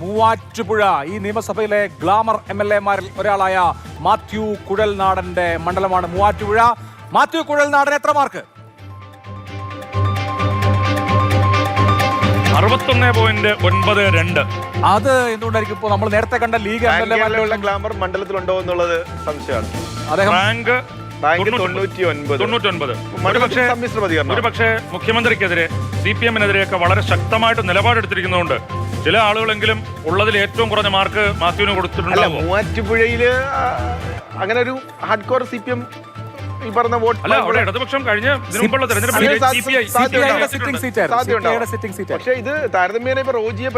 മൂവാറ്റുപുഴ ഈ നിയമസഭയിലെ ഗ്ലാമർ MLA-മാരിൽ ഒരാളായ മാത്യു കുഴൽനാടന്റെ മണ്ഡലമാണ് മൂവാറ്റുപുഴ. മാത്യു കുഴൽനാടൻ എത്ര മാർക്ക്? 61.92. അത് എന്തുകൊണ്ടായിരിക്കും? ഇപ്പോൾ നമ്മൾ നേരത്തെ കണ്ട ലീഗ് MLA-മാരിലുള്ള ഗ്ലാമർ മണ്ഡലത്തിലുണ്ടോ എന്നുള്ളത് സംശയമാണ്. അദ്ദേഹം റാങ്ക് 99. ഒരുപക്ഷെ മുഖ്യമന്ത്രിക്കെതിരെ CPM-നെതിരെയൊക്കെ വളരെ ശക്തമായിട്ട് നിലപാടെടുത്തിരിക്കുന്നതുകൊണ്ട് ചില ആളുകളെങ്കിലും ഉള്ളതിൽ ഏറ്റവും കുറഞ്ഞ മാർക്ക് മാത്യുവിന് കൊടുത്തിട്ടുണ്ട്. മൂവാറ്റുപുഴയില് അങ്ങനെ ഒരു ഹാർഡ് കോർ CPM ഈ പറഞ്ഞ വോട്ട് അല്ല, അവിടെ ഇടതുപക്ഷം കഴിഞ്ഞ മുമ്പുള്ള തെരഞ്ഞെടുപ്പിൽ പക്ഷേ ഇത് താരതമ്യേന ഇപ്പൊ റോജിയെ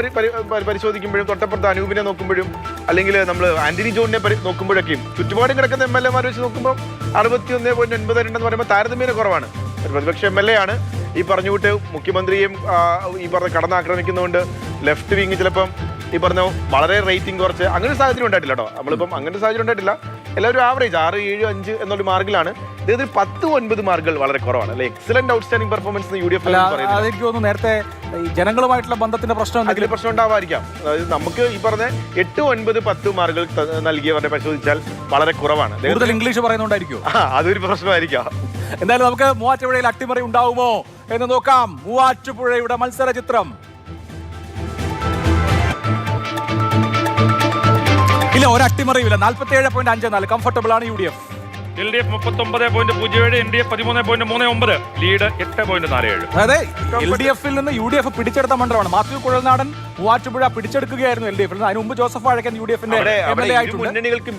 പരിശോധിക്കുമ്പോഴും തൊട്ടപ്പുറത്ത് അനൂപിനെ നോക്കുമ്പോഴും അല്ലെങ്കിൽ നമ്മൾ ആന്റണി ജോണിനെ നോക്കുമ്പോഴൊക്കെയും ചുറ്റുപാടും കിടക്കുന്ന MLA-മാർ വെച്ച് നോക്കുമ്പോൾ 61.92 എന്ന് പറയുമ്പോൾ താരതമ്യേന കുറവാണ്. ഒരു പ്രതിപക്ഷ MLA ആണ്. ഈ പറഞ്ഞുവിട്ട് മുഖ്യമന്ത്രിയും ഈ പറഞ്ഞ കടന്നാക്രമിക്കുന്നതുകൊണ്ട് ലെഫ്റ്റ് വിങ് ചിലപ്പം ഈ പറഞ്ഞ വളരെ റേറ്റിംഗ് കുറച്ച് അങ്ങനെ ഒരു സാഹചര്യം ഉണ്ടായിട്ടില്ല കേട്ടോ. നമ്മളിപ്പം അങ്ങനെ ഒരു സാഹചര്യം ഉണ്ടായിട്ടില്ല. എല്ലാവരും ആവറേജ് 6, 7, 5 എന്നുള്ള മാർക്കിലാണ്. ഇദ്ദേഹത്തിന് 10-9 മാർക്കുകൾ വളരെ കുറവാണ്. അല്ലെ, എക്സലന്റ് ഔട്ട്സ്റ്റാൻഡിംഗ് പെർഫോമൻസ് UDF എനിക്ക് തോന്നുന്നു നേരത്തെ ജനങ്ങളുമായിട്ടുള്ള ബന്ധത്തിന്റെ പ്രശ്നം ഉണ്ടാവാതിരിക്കാം. അതായത് നമുക്ക് ഈ പറഞ്ഞ 8, 9, 10 മാർക്കുകൾ നൽകിയവരെ പരിശോധിച്ചാൽ വളരെ കുറവാണ്. കൂടുതൽ ഇംഗ്ലീഷ് പറയുന്നുണ്ടായിരിക്കും. അതൊരു പ്രശ്നമായിരിക്കാം. എന്തായാലും നമുക്ക് മൂവാറ്റുപുഴയിൽ അട്ടിമറി ഉണ്ടാവുമോ എന്ന് നോക്കാം. മൂവാറ്റുപുഴയുടെ മത്സര ചിത്രം. ഇല്ല, ഒരു അട്ടിമറിയില്ല. 47.54 കംഫർട്ടബിൾ ആണ് UDF. LDF 39.07, NDF 13.39, lead 8.47. അതായത് LDF-ൽ നിന്ന് UDF പിടിച്ചെടുത്ത മണ്ഡലമാണ്. മാത്യു കുഴൽനാടൻ മൂവാറ്റുപുഴ പിടിച്ചെടുക്കുകയായിരുന്നു LDF-ൽ നിന്ന്. അതിന് മുമ്പ് ജോസഫ് വാഴക്കൻ UDF-ന്റെ MLA ആയിട്ടുണ്ട്. മുന്നണികൾക്കും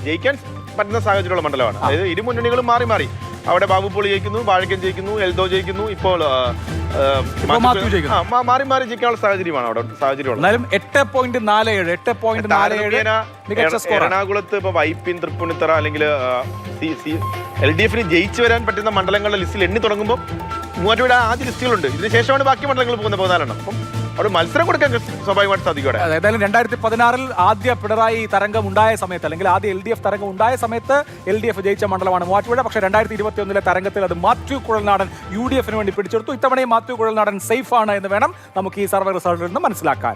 ജയിക്കാൻ പറ്റുന്ന സാഹചര്യമുള്ള മണ്ഡലമാണ്. അതായത് ഇരു മുന്നണികളും മാറി മാറി അവിടെ ബാബുപോളി ജയിക്കുന്നു, വാഴക്കൻ ജയിക്കുന്നു, എൽദോ ജയിക്കുന്നു, ഇപ്പോൾ മാറി മാറി ജയിക്കാനുള്ള സാഹചര്യമാണ് അവിടെ സാഹചര്യം. 8.47 മികച്ച സ്കോർ. എറണാകുളത്ത് ഇപ്പൊ വൈപ്പിൻ, തൃപ്പൂണിത്തറ അല്ലെങ്കിൽ LDF-ന് ജയിച്ചു വരാൻ പറ്റുന്ന മണ്ഡലങ്ങളുടെ ലിസ്റ്റിൽ എണ്ണി തുടങ്ങുമ്പോൾ മൂവാറ്റുപുഴ ആദ്യ ലിസ്റ്റുകളുണ്ട്. ഇതിനുശേഷമാണ് ബാക്കി മണ്ഡലങ്ങൾ പോകുന്ന 14 അപ്പം അവിടെ മത്സരം കൊടുക്കാൻ സ്വാഭാവികമായിട്ട് സാധിക്കും. ഏതായാലും 2016-ൽ ആദ്യ പിണറായി തരംഗം ഉണ്ടായ സമയത്ത് അല്ലെങ്കിൽ ആദ്യ LDF തരംഗം ഉണ്ടായ സമയത്ത് LDF ജയിച്ച മണ്ഡലമാണ് മൂവാറ്റുപുഴ. പക്ഷേ 2021-ലെ തരംഗത്തിൽ അത് മാത്യു കുഴൽനാടൻ UDF-ന് വേണ്ടി പിടിച്ചെടുത്തു. ഇത്തവണയും മാത്യു കുഴൽനാടൻ സേഫ് ആണ് എന്ന് വേണം നമുക്ക് ഈ സർവേ റിസൾട്ടിൽ നിന്ന് മനസ്സിലാക്കാൻ.